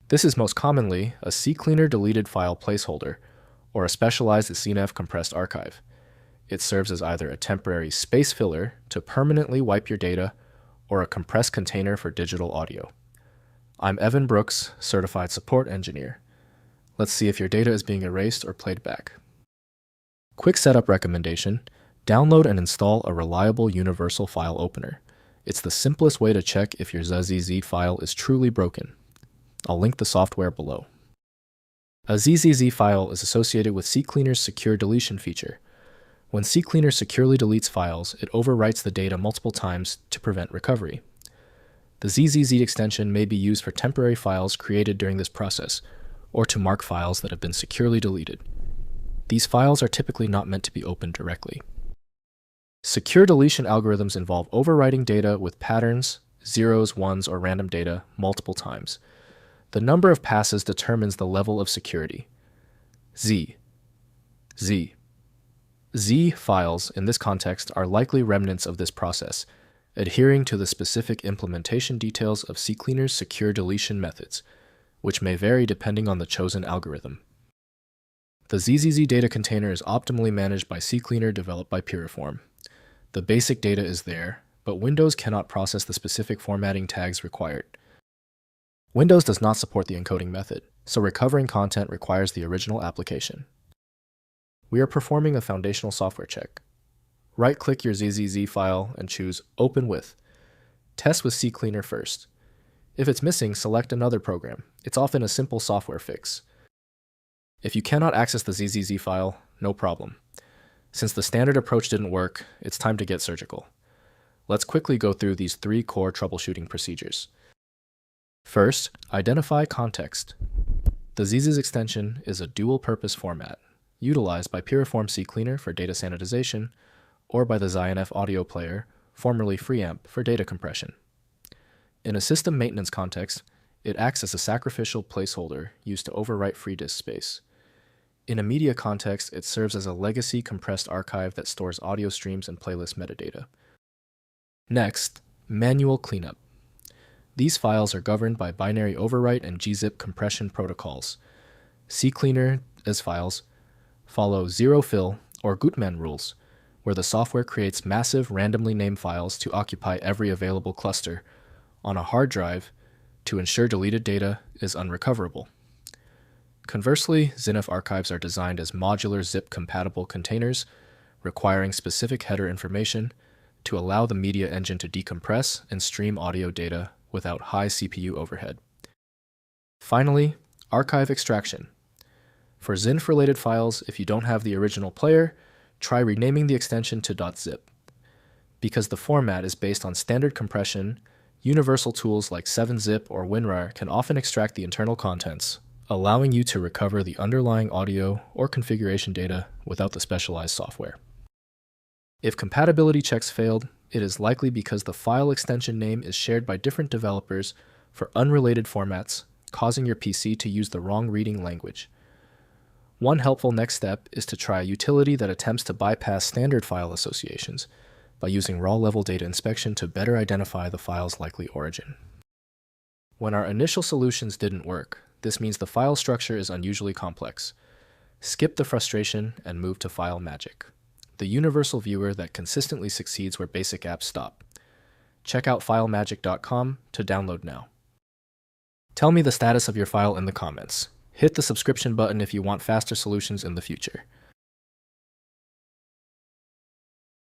This is most commonly a CCleaner deleted file placeholder or a specialized CNF compressed archive. It serves as either a temporary space filler to permanently wipe your data or a compressed container for digital audio. I'm Evan Brooks, Certified Support Engineer. Let's see if your data is being erased or played back. Quick setup recommendation: download and install a reliable universal file opener. It's the simplest way to check if your ZZZ file is truly broken. I'll link the software below. A ZZZ file is associated with CCleaner's secure deletion feature. When CCleaner securely deletes files, it overwrites the data multiple times to prevent recovery. The ZZZ extension may be used for temporary files created during this process, or to mark files that have been securely deleted. These files are typically not meant to be opened directly. Secure deletion algorithms involve overwriting data with patterns, zeros, ones, or random data multiple times. The number of passes determines the level of security. Z files in this context are likely remnants of this process, adhering to the specific implementation details of CCleaner's secure deletion methods, which may vary depending on the chosen algorithm. The ZZZ data container is optimally managed by CCleaner developed by Piriform. The basic data is there, but Windows cannot process the specific formatting tags required. Windows does not support the encoding method, so recovering content requires the original application. We are performing a foundational software check. Right-click your ZZZ file and choose Open With. Test with CCleaner first. If it's missing, select another program. It's often a simple software fix. If you cannot access the ZZZ file, no problem. Since the standard approach didn't work, it's time to get surgical. Let's quickly go through these 3 core troubleshooting procedures. First, identify context. The ZZZ extension is a dual-purpose format, utilized by Piriform CCleaner for data sanitization, or by the ZINF audio player, formerly FreeAmp, for data compression. In a system maintenance context, it acts as a sacrificial placeholder used to overwrite free disk space. In a media context, it serves as a legacy compressed archive that stores audio streams and playlist metadata. Next, manual cleanup. These files are governed by binary overwrite and gzip compression protocols. CCleaner as files follow zero fill or Gutmann rules, where the software creates massive randomly named files to occupy every available cluster on a hard drive to ensure deleted data is unrecoverable. Conversely, ZINF archives are designed as modular zip-compatible containers requiring specific header information to allow the media engine to decompress and stream audio data without high CPU overhead. Finally, archive extraction. For ZINF-related files, if you don't have the original player, try renaming the extension to .zip. Because the format is based on standard compression, universal tools like 7-zip or WinRAR can often extract the internal contents, allowing you to recover the underlying audio or configuration data without the specialized software. If compatibility checks failed, it is likely because the file extension name is shared by different developers for unrelated formats, causing your PC to use the wrong reading language. One helpful next step is to try a utility that attempts to bypass standard file associations by using raw-level data inspection to better identify the file's likely origin. When our initial solutions didn't work, this means the file structure is unusually complex. Skip the frustration and move to File Magic, the universal viewer that consistently succeeds where basic apps stop. Check out filemagic.com to download now. Tell me the status of your file in the comments. Hit the subscription button if you want faster solutions in the future.